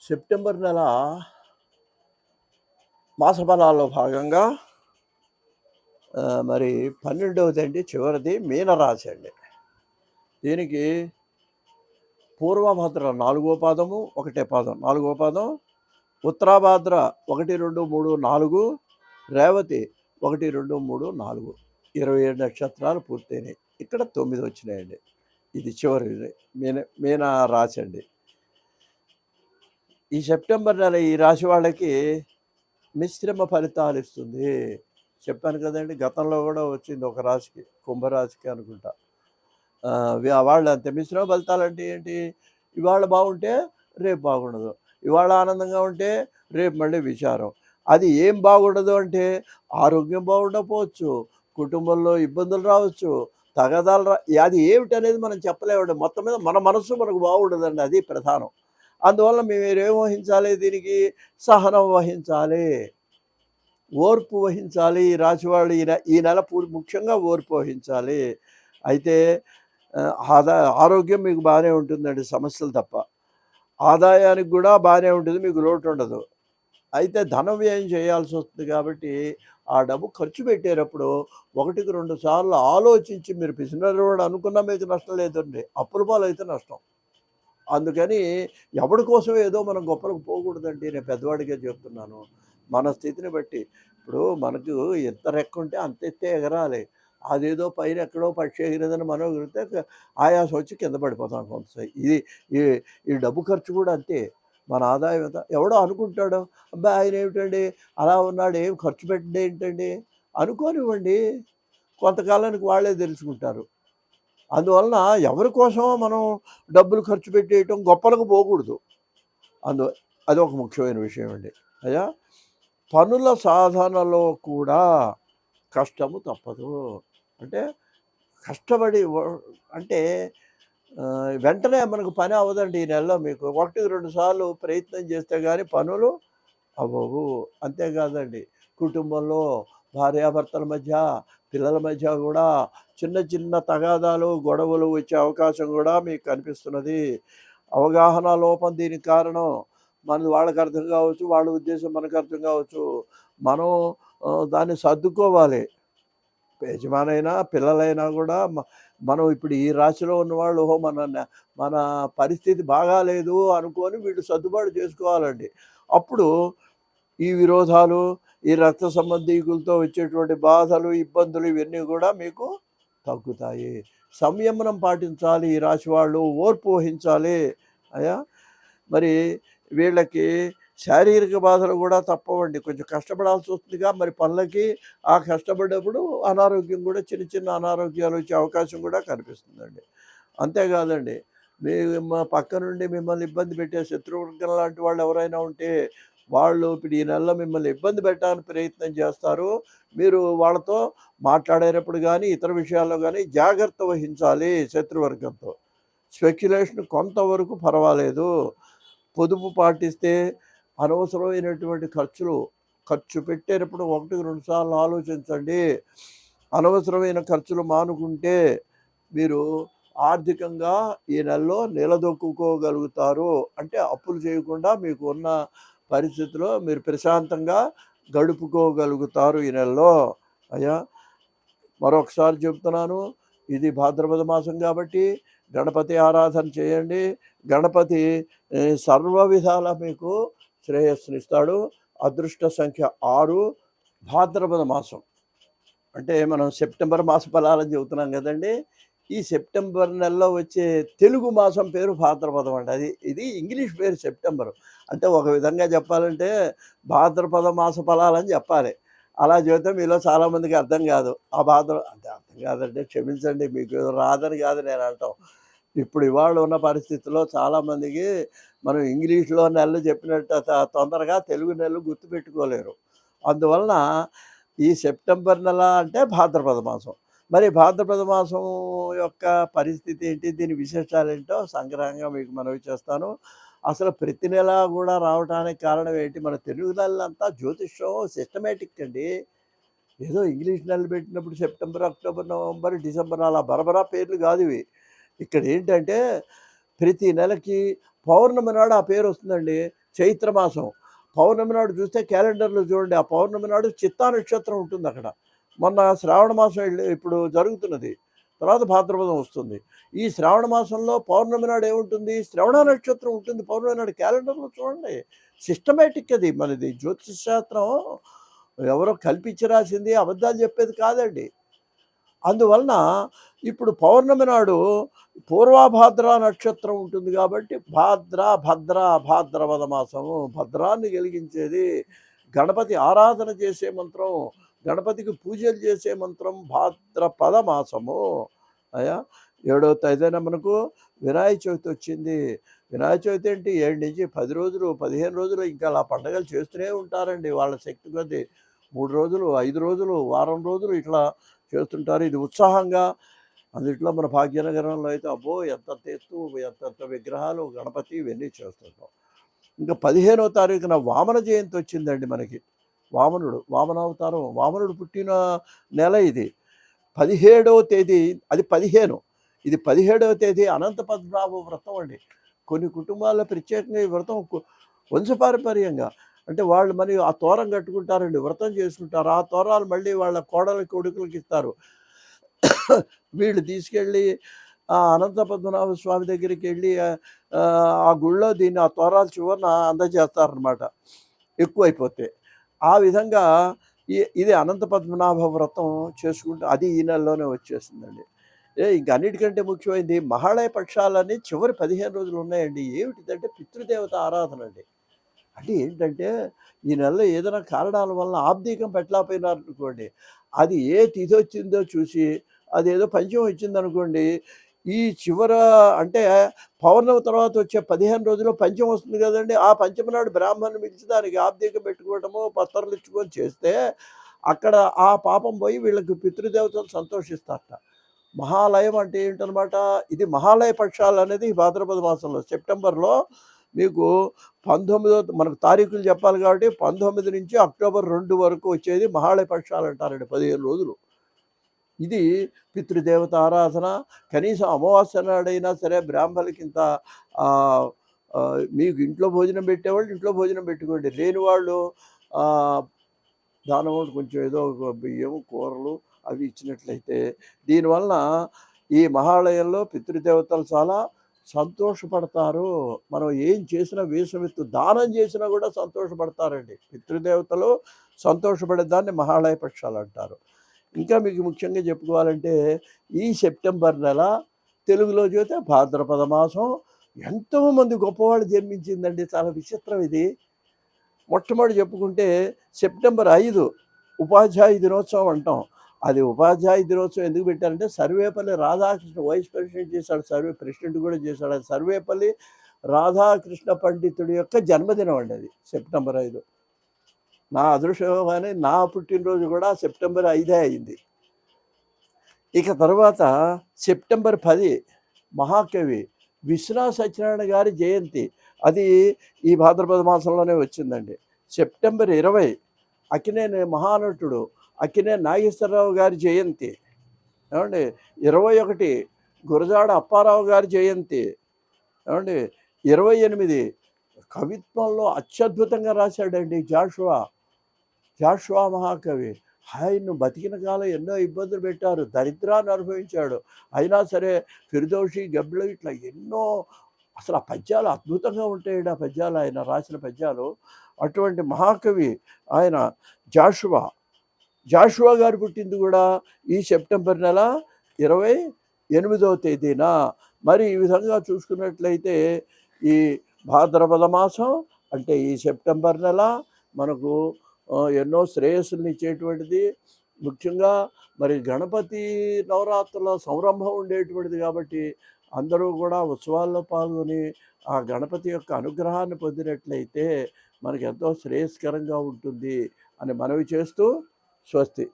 September నెల మాసఫలాల్లో భాగంగా మరి 12వదండి చివరిది మీనరాశి అండి. దీనికి పూర్వభద్ర 4వ పాదము, ఒకటే పాదం, 4వ పాదం, ఉత్తరాభాద్ర 1, 2, 3, 4, రేవతి 1, 2, 3, 4, 27 నక్షత్రాలు పూర్తయినాయి. ఇక్కడ 9 వచ్చినాయండి. ఇది చివరిది మీన రాశి అండి. ఈ సెప్టెంబర్ నెల ఈ రాశి వాళ్ళకి మిశ్రమ ఫలితాలు ఇస్తుంది. చెప్పాను కదండి, గతంలో కూడా వచ్చింది ఒక రాశికి, కుంభరాశికి అనుకుంటా. వాళ్ళు అంతే. మిశ్రమ ఫలితాలు అంటే ఏంటి? ఇవాళ బాగుంటే రేపు బాగుండదు, ఇవాళ ఆనందంగా ఉంటే రేపు మళ్ళీ విచారం. అది ఏం బాగుండదు అంటే ఆరోగ్యం బాగుండకపోవచ్చు, కుటుంబంలో ఇబ్బందులు రావచ్చు, తగాదాలు అది ఏమిటనేది మనం చెప్పలేమండి. మొత్తం మీద మన మనసు మనకు బాగుండదండి, అది ప్రధానం. అందువల్ల మీరేం వహించాలి? దీనికి సహనం వహించాలి, ఓర్పు వహించాలి. ఈ రాశి వాళ్ళు ఈ నెల ముఖ్యంగా ఓర్పు వహించాలి. అయితే ఆరోగ్యం మీకు బాగానే ఉంటుందండి, సమస్యలు తప్ప. ఆదాయానికి కూడా బాగానే ఉంటుంది, మీకు లోటు ఉండదు. అయితే ధన వ్యయం చేయాల్సి వస్తుంది కాబట్టి ఆ డబ్బు ఖర్చు పెట్టేటప్పుడు 1-2 సార్లు ఆలోచించి, మీరు పిసినరోడు అనుకున్నా మీకు నష్టం లేదండి, అప్పుల పాలైతే నష్టం. అందుకని ఎవడి కోసం ఏదో మనం గొప్పలకు పోకూడదండి. నేను పెద్దవాడిగా చెప్తున్నాను. మన స్థితిని బట్టి ఇప్పుడు మనకు ఎంత రెక్క ఉంటే అంత ఎత్తే ఎగరాలి. అదేదో పైన ఎక్కడో పక్షి ఎగిరేదని మనం ఎగిరితే ఆయాసం వచ్చి కింద పడిపోతాం కొంతసేపు. ఇది ఈ ఈ డబ్బు ఖర్చు కూడా అంతే. మన ఆదాయం ఎంత ఎవడో అనుకుంటాడు, అబ్బాయి ఆయన ఏమిటండి అలా ఉన్నాడు, ఏం ఖర్చు పెట్టండి ఏంటండి అనుకోనివ్వండి, కొంతకాలానికి వాళ్ళే తెలుసుకుంటారు. అందువలన ఎవరి కోసమో మనం డబ్బులు ఖర్చు పెట్టేయటం, గొప్పలకు పోకూడదు. అది ఒక ముఖ్యమైన విషయం అండి. అయ్యా, పనుల సాధనలో కూడా కష్టము తప్పదు. అంటే కష్టపడి అంటే వెంటనే మనకు పని అవ్వదండి. ఈ నెలలో మీకు 1-2 సార్లు ప్రయత్నం చేస్తే కానీ పనులు అవ్వవు. అంతేకాదండి, కుటుంబంలో భార్యాభర్తల మధ్య, పిల్లల మధ్య కూడా చిన్న చిన్న తగాదాలు, గొడవలు వచ్చే అవకాశం కూడా మీకు కనిపిస్తున్నది. అవగాహన లోపం దీనికి కారణం. మనది వాళ్ళకి అర్థం కావచ్చు, వాళ్ళ ఉద్దేశం మనకు అర్థం కావచ్చు. మనం దాన్ని సర్దుకోవాలి. యజమానైనా పిల్లలైనా కూడా మనం ఇప్పుడు ఈ రాశిలో ఉన్నవాళ్ళు మన పరిస్థితి బాగాలేదు అనుకొని వీళ్ళు సర్దుబాటు చేసుకోవాలండి. అప్పుడు ఈ విరోధాలు, ఈ రక్త సంబంధీకులతో వచ్చేటువంటి బాధలు, ఇబ్బందులు ఇవన్నీ కూడా మీకు తగ్గుతాయి. సంయమనం పాటించాలి ఈ రాశి వాళ్ళు, ఓర్పు వహించాలి. అయ్యా, మరి వీళ్ళకి శారీరక బాధలు కూడా తప్పవండి. కొంచెం కష్టపడాల్సి వస్తుందిగా మరి పనులకి. ఆ కష్టపడ్డప్పుడు అనారోగ్యం కూడా, చిన్న చిన్న అనారోగ్యాలు వచ్చే అవకాశం కూడా కనిపిస్తుందండి. అంతేకాదండి, మా పక్క నుండి మిమ్మల్ని ఇబ్బంది పెట్టే శత్రువర్గం లాంటి వాళ్ళు ఎవరైనా ఉంటే వాళ్ళు ఇప్పుడు ఈ నెలలో మిమ్మల్ని ఇబ్బంది పెట్టడానికి ప్రయత్నం చేస్తారు. మీరు వాళ్ళతో మాట్లాడేటప్పుడు కానీ ఇతర విషయాల్లో కానీ జాగ్రత్త వహించాలి. శత్రువర్గంతో స్పెక్యులేషన్ కొంతవరకు పర్వాలేదు, పొదుపు పాటిస్తే అనవసరమైనటువంటి ఖర్చు పెట్టేటప్పుడు 1-2 సార్లు ఆలోచించండి. అనవసరమైన ఖర్చులు మానుకుంటే మీరు ఆర్థికంగా ఈ నెలలో నిలదొక్కుకోగలుగుతారు. అంటే అప్పులు చేయకుండా మీకు ఉన్న పరిస్థితిలో మీరు ప్రశాంతంగా గడుపుకోగలుగుతారు ఈ నెలలో. అయ్యా, మరొకసారి చెప్తున్నాను, ఇది భాద్రపద మాసం కాబట్టి గణపతి ఆరాధన చేయండి. గణపతి సర్వ విధాల మీకు శ్రేయస్సునిస్తాడు. అదృష్ట సంఖ్య 6. భాద్రపద మాసం అంటే మనం సెప్టెంబర్ మాస ఫలాలని చెబుతున్నాం కదండి. ఈ సెప్టెంబర్ నెలలో వచ్చే తెలుగు మాసం పేరు భాద్రపదం అండి. ఇది ఇంగ్లీష్ పేరు సెప్టెంబర్. అంటే ఒక విధంగా చెప్పాలంటే భాద్రపద మాస ఫలాలని చెప్పాలి. అలా చెబితే మీలో చాలామందికి అర్థం కాదు. అంటే అర్థం కాదంటే క్షమించండి, మీకు రాదని కాదు నేను అంటాం. ఇప్పుడు ఇవాళ ఉన్న పరిస్థితుల్లో చాలామందికి మనం ఇంగ్లీష్లో నెలలు చెప్పినట్టు తొందరగా తెలుగు నెలలు గుర్తుపెట్టుకోలేరు. అందువలన ఈ సెప్టెంబర్ నెల అంటే భాద్రపద మాసం. మరి భాద్రపద మాసం యొక్క పరిస్థితి ఏంటి, దీని విశేషాలు ఏంటో సంగ్రహంగా మీకు మనవి చేస్తాను. అసలు ప్రతి నెల కూడా రావడానికి కారణం ఏంటి? మన తెలుగు నెలలంతా జ్యోతిష్యం సిస్టమేటిక్ అండి. ఏదో ఇంగ్లీష్ నెలలు పెట్టినప్పుడు సెప్టెంబర్, అక్టోబర్, నవంబర్, డిసెంబర్ అలా బరబరా పేర్లు కాదు ఇవి. ఇక్కడ ఏంటంటే ప్రతి నెలకి పౌర్ణమి నాడు ఆ పేరు వస్తుందండి. చైత్రమాసం పౌర్ణమి నాడు చూస్తే క్యాలెండర్లో చూడండి, ఆ పౌర్ణమి నాడు చిత్తా నక్షత్రం ఉంటుంది అక్కడ. మొన్న శ్రావణ మాసం ఇప్పుడు జరుగుతున్నది, తర్వాత భాద్రపదం వస్తుంది. ఈ శ్రావణ మాసంలో పౌర్ణమి నాడు ఏముంటుంది? శ్రవణ నక్షత్రం ఉంటుంది పౌర్ణమి నాడు. క్యాలెండర్లో చూడండి, సిస్టమేటిక్ అది మనది. జ్యోతిష శాస్త్రం ఎవరో కల్పించి రాసింది, అబద్ధాలు చెప్పేది కాదండి. అందువలన ఇప్పుడు పౌర్ణమి నాడు పూర్వభాద్ర నక్షత్రం ఉంటుంది కాబట్టి భాద్రపద మాసము, భద్రాన్ని కలిగించేది, గణపతి ఆరాధన చేసే మంత్రం, గణపతికి పూజలు చేసే మంత్రం భాద్రపద మాసము. అయ్యా 7వ తేదీన మనకు వినాయక చవితి వచ్చింది. వినాయక చవితి ఏంటి 7 నుంచి 10 రోజులు 15 రోజులు ఇంకా అలా పండగలు చేస్తూనే ఉంటారండి. వాళ్ళ శక్తి కొద్దీ 3 రోజులు 5 రోజులు వారం రోజులు ఇట్లా చేస్తుంటారు. ఇది ఉత్సాహంగా. అందుట్లో మన భాగ్యనగరంలో అయితే అబ్బో ఎంతంత ఎత్తు, ఎంతంత విగ్రహాలు, గణపతి ఇవన్నీ చేస్తుంటాం. ఇంకా 15వ తారీఖున వామన జయంతి వచ్చిందండి మనకి. వామనావతారం, వామనుడు పుట్టిన నెల ఇది. 17వ తేదీ, అది 15, ఇది 17వ తేదీ అనంత పద్మనాభ వ్రతం అండి. కొన్ని కుటుంబాల్లో ప్రత్యేకంగా ఈ వ్రతం వంశపారంపర్యంగా, అంటే వాళ్ళు మరి ఆ తోరం కట్టుకుంటారండి, వ్రతం చేసుకుంటారు. ఆ తోరాలు మళ్ళీ వాళ్ళ కోడలకి కొడుకులకి ఇస్తారు. వీళ్ళు తీసుకెళ్ళి ఆ అనంత పద్మనాభ స్వామి దగ్గరికి వెళ్ళి ఆ గుళ్ళో దీన్ని ఆ తోరాల చివరన అందజేస్తారనమాట ఎక్కువైపోతే. ఆ విధంగా ఇది అనంత పద్మనాభ వ్రతం చేసుకుంటే అది ఈ నెలలోనే వచ్చేసిందండి. ఇంక అన్నిటికంటే ముఖ్యమైనది మహాళయ పక్షాలని చివరి 15 రోజులు ఉన్నాయండి. ఏమిటిదంటే పితృదేవత ఆరాధన అండి. అంటే ఏంటంటే ఈ నెలలో ఏదైనా కారణాల వల్ల ఆబ్దీకం పెట్టలేకపోయినారనుకోండి, అది ఏ తిథి వచ్చిందో చూసి, అదేదో పంచమం వచ్చిందనుకోండి, ఈ చివర అంటే పౌర్ణమి తర్వాత వచ్చే 15 రోజుల్లో పంచమం వస్తుంది కదండి, ఆ పంచమి నాడు బ్రాహ్మణుని పిలిచి దానికి ఆబ్దీకం పెట్టుకోవటము, పత్రాలు ఇచ్చుకొని చేస్తే అక్కడ ఆ పాపం పోయి వీళ్ళకి పితృదేవతలు సంతోషిస్తారట. మహాలయం అంటే ఏంటనమాట, ఇది మహాలయ పక్షాలు అనేది భాద్రపద మాసంలో సెప్టెంబర్లో మీకు 19వ మనకు తారీఖులు చెప్పాలి కాబట్టి 19 నుంచి అక్టోబర్ 2 వరకు వచ్చేది మహాళయ పక్షాలు అంటారండి, 15 రోజులు. ఇది పితృదేవత ఆరాధన. కనీసం అమావాస్య నాడైనా సరే బ్రాహ్మణులకి ఇంత మీకు ఇంట్లో భోజనం పెట్టేవాళ్ళు ఇంట్లో భోజనం పెట్టుకోండి, లేని వాళ్ళు దానం కొంచెం ఏదో బియ్యం కూరలు అవి ఇచ్చినట్లయితే దీనివలన ఈ మహాలయంలో పితృదేవతలు చాలా సంతోషపడతారు. మనం ఏం చేసినా వేసమెత్తు దానం చేసినా కూడా సంతోషపడతారండి. పితృదేవతలు సంతోషపడేదాన్ని మహాళయ పక్షాలు అంటారు. ఇంకా మీకు ముఖ్యంగా చెప్పుకోవాలంటే ఈ సెప్టెంబర్ నెల తెలుగులో చూస్తే భాద్రపద మాసం ఎంతోమంది గొప్పవాళ్ళు జన్మించిందండి. చాలా విచిత్రం ఇది. మొట్టమొదటి చెప్పుకుంటే సెప్టెంబర్ 5 ఉపాధ్యాయ దినోత్సవం అంటాం. అది ఉపాధ్యాయ దినోత్సవం ఎందుకు పెట్టారంటే సర్వేపల్లి రాధాకృష్ణ వైస్ ప్రెసిడెంట్ చేశాడు, ప్రెసిడెంట్ కూడా చేశాడు. అది సర్వేపల్లి రాధాకృష్ణ పండితుడి యొక్క జన్మదినం అండి అది సెప్టెంబర్ 5. నా అదృష్టం కానీ నా పుట్టినరోజు కూడా సెప్టెంబర్ 5 అయింది. ఇక తర్వాత సెప్టెంబర్ 10 మహాకవి విశ్వనాథ సత్యనారాయణ గారి జయంతి, అది ఈ భాద్రపద మాసంలోనే వచ్చిందండి. సెప్టెంబర్ 20 అక్కినేని మహానటుడు అక్కినేని నాగేశ్వరరావు గారి జయంతి. ఏమండి 21 గురజాడ అప్పారావు గారి జయంతి. ఏమండి 28 కవిత్వంలో అత్యద్భుతంగా రాశాడండి జాషువా మహాకవి. ఆయన్ను బతికిన కాలం ఎన్నో ఇబ్బందులు పెట్టారు, దరిద్రాన్ని అనుభవించాడు. అయినా సరే ఫిర్దౌసి, గబ్బిళ ఇట్లా ఎన్నో, అసలు ఆ పద్యాలు అద్భుతంగా ఉంటాయండి. ఆ పద్యాలు ఆయన రాసిన పద్యాలు. అటువంటి మహాకవి ఆయన జాషువా గారు పుట్టింది కూడా ఈ సెప్టెంబర్ నెల 28వ తేదీన. మరి ఈ విధంగా చూసుకున్నట్లయితే ఈ భాద్రపద మాసం అంటే ఈ సెప్టెంబర్ నెల మనకు ఎన్నో శ్రేయస్సులను ఇచ్చేటువంటిది. ముఖ్యంగా మరి గణపతి నవరాత్రుల సంరంభం ఉండేటువంటిది కాబట్టి అందరూ కూడా ఉత్సవాల్లో పాల్గొని ఆ గణపతి యొక్క అనుగ్రహాన్ని పొందినట్లయితే మనకు ఎంతో శ్రేయస్కరంగా ఉంటుంది అని మనవి చేస్తూ స్వస్తి.